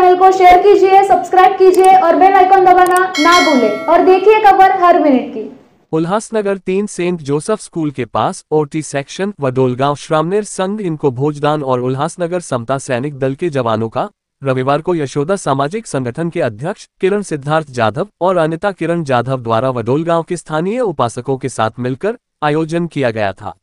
Channel को share कीजिए, subscribe कीजिए और बेल आइकन दबाना ना भूलें और देखिए खबर हर मिनट की। उल्हासनगर 3 सेंट जोसेफ स्कूल के पास ओटी सेक्शन व डोलगांव श्रामणेर संघ इनको भोजदान और उल्हासनगर समता सैनिक दल के जवानों का रविवार को यशोदा सामाजिक संगठन के अध्यक्ष किरण सिद्धार्थ जाधव और अनिता किरण जाधव द्वारा वडोलगांव के स्थानीय उपासकों के साथ मिलकर आयोजन किया गया था।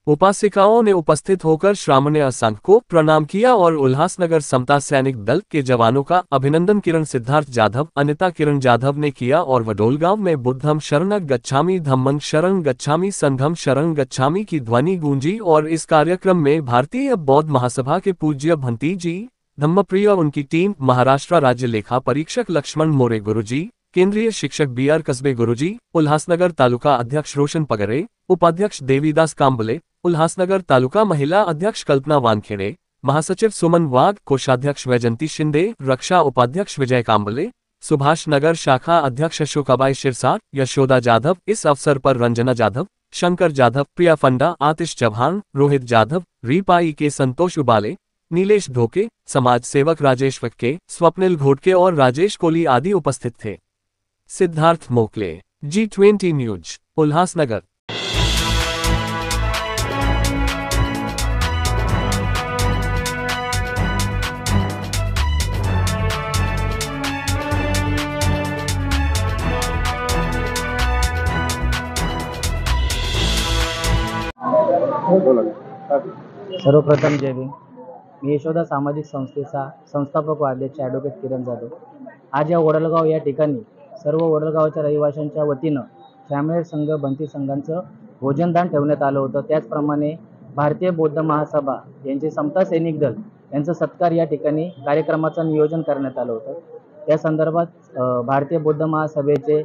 उपासिकाओं ने उपस्थित होकर श्रामणेर संघ को प्रणाम किया और उल्हासनगर समता सैनिक दल के जवानों का अभिनंदन किरण सिद्धार्थ जाधव अनिता किरण जाधव ने किया और वडोलगांव में बुद्धम शरण गच्छामि धम्मं शरण गच्छामि संघम शरण गच्छामि की ध्वनि गूंजी और इस कार्यक्रम में भारतीय बौद्ध महासभा के पूज्य भंती जी धम्मप्रिय, उनकी टीम, महाराष्ट्र राज्य लेखा परीक्षक लक्ष्मण मोरे गुरुजी, केंद्रीय शिक्षक बीआर कसबे गुरुजी, उल्हासनगर तालुका अध्यक्ष रोशन पगरे, उपाध्यक्ष देवीदास कांबले, उल्हासनगर तालुका महिला अध्यक्ष कल्पना वानखेड़े, महासचिव सुमन वाघ, कोषाध्यक्ष वैजंती शिंदे, रक्षा उपाध्यक्ष विजय कांबले, सुभाष नगर शाखा अध्यक्ष अशोकाबाई शिरसाट, यशोदा जाधव, इस अवसर पर रंजना जाधव, शंकर जाधव, प्रिया फंडा, आतिश चौहान, रोहित जाधव, रीपाई के संतोष उबाले, नीलेश ढोके, समाज सेवक राजेश वक्के, स्वप्निल घोटके और राजेश कोली आदि उपस्थित थे। Siddharth Mokale, G20 news, Ulhasnagar. सर्वप्रथम जय भीम। मी यशोदा सामाजिक संस्थेचा संस्थापक व अध्यक्ष ॲडव्होकेट किरण जाधव। आज या वडलगाव या ठिकाणी सर्व वडलगावच्या रहिवाशांच्या वतीनं श्रामणेर संघ भंती संघांचं भोजनदान ठेवण्यात आलं होतं। त्याचप्रमाणे भारतीय बौद्ध महासभा यांचे समता सैनिक दल यांचं सत्कार या ठिकाणी कार्यक्रमाचं नियोजन करण्यात आलं होतं। त्या संदर्भात भारतीय बौद्ध महासभेचे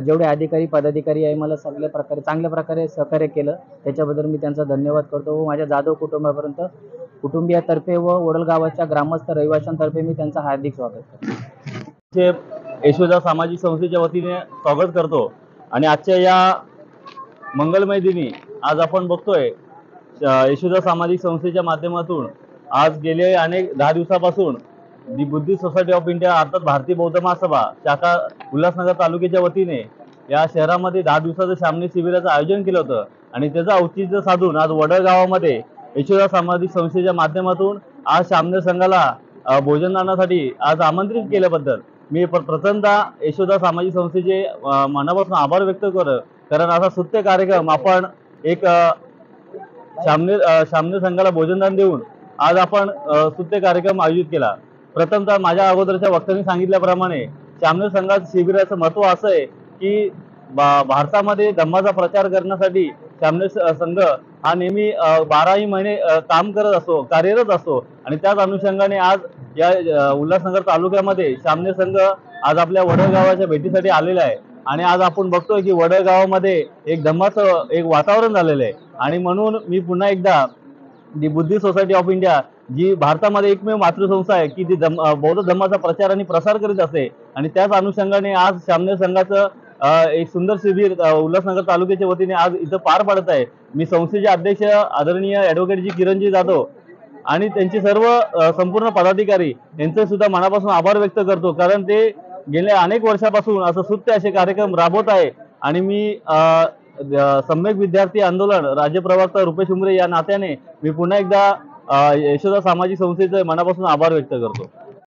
जेवढे अधिकारी पदाधिकारी आहे मला चांगल्या प्रकारे सहकार्य केलं, त्याच्याबद्दल मी त्यांचा धन्यवाद करतो व माझ्या जाधव कुटुंबापर्यंत कुटुंबियातर्फे व वडलगावाच्या ग्रामस्थ रहिवाशांतर्फे मी त्यांचं हार्दिक स्वागत करतो। यशोदा सामाजिक संस्थेच्या वतीने स्वागत करतो आणि आजच्या या मंगलमय दिनी आज आपण बघतोय यशोदा सामाजिक संस्थेच्या माध्यमातून आज गेले 10 दिवसापासून दी बुद्धिस्ट सोसायटी ऑफ इंडिया अर्थात भारतीय बौद्ध महासभा शाखा उल्हासनगर तालुक्याच्या वतीने या शहरामध्ये 10 दिवसाचं श्रामणेर शिबिराचं आयोजन केलं होतं आणि त्याचं औचित्य साधून आज वडगावामध्ये यशोदा सामाजिक संस्थेच्या माध्यमातून आज श्रामणेर संघाला भोजनदानासाठी आज आमंत्रित केल्याबद्दल मी प्रथमतः यशोदा सामाजिक संस्थेचे मनापासून आभार व्यक्त करतो। कारण असा स्तुत्य कार्यक्रम आपण एक श्रामणेर संघाला भोजनदान देऊन आज आपण स्तुत्य कार्यक्रम आयोजित केला। प्रथमतः माझ्या अगोदरच्या वक्त्यांनी सांगितल्याप्रमाणे श्रामणेर संघात शिबिराचं महत्त्व असं आहे की भारतामध्ये धम्माचा प्रचार करण्यासाठी श्रामणेर संघ हा नेहमी 12ही महिने काम करत असतो, कार्यरत असतो आणि त्याच अनुषंगाने आज या उल्हासनगर तालुक्यामध्ये श्रामणेर संघ आज आपल्या वडगावाच्या भेटीसाठी आलेला आहे आणि आज आपण बघतोय की वडगावामध्ये एक धम्माचं एक वातावरण झालेलं आहे आणि म्हणून मी पुन्हा एकदा the Buddhist society of India जी भारतामध्ये एकमेव मातृसंस्था आहे की ती बौद्ध धर्माचा प्रचार आणि प्रसार करीत असते आणि त्याच अनुषंगाने आज श्रामणेर संघाचं एक सुंदर शिबिर उल्हासनगर तालुक्याच्या वतीने आज इथं पार पडत आहे। मी संस्थेचे अध्यक्ष आदरणीय ॲडव्होकेट जी किरणजी जाधव आणि त्यांचे सर्व संपूर्ण पदाधिकारी यांचे सुद्धा मनापासून आभार व्यक्त करतो, कारण ते गेल्या अनेक वर्षापासून असं स्तुत्य असे कार्यक्रम राबवत आहे आणि मी सम्यक विद्यार्थी आंदोलन राज्य प्रवक्ता रुपेश उमरे या नात्याने मी पुन्हा एकदा यशोदा सामाजिक संस्थेचे मनापासून आभार व्यक्त करतो।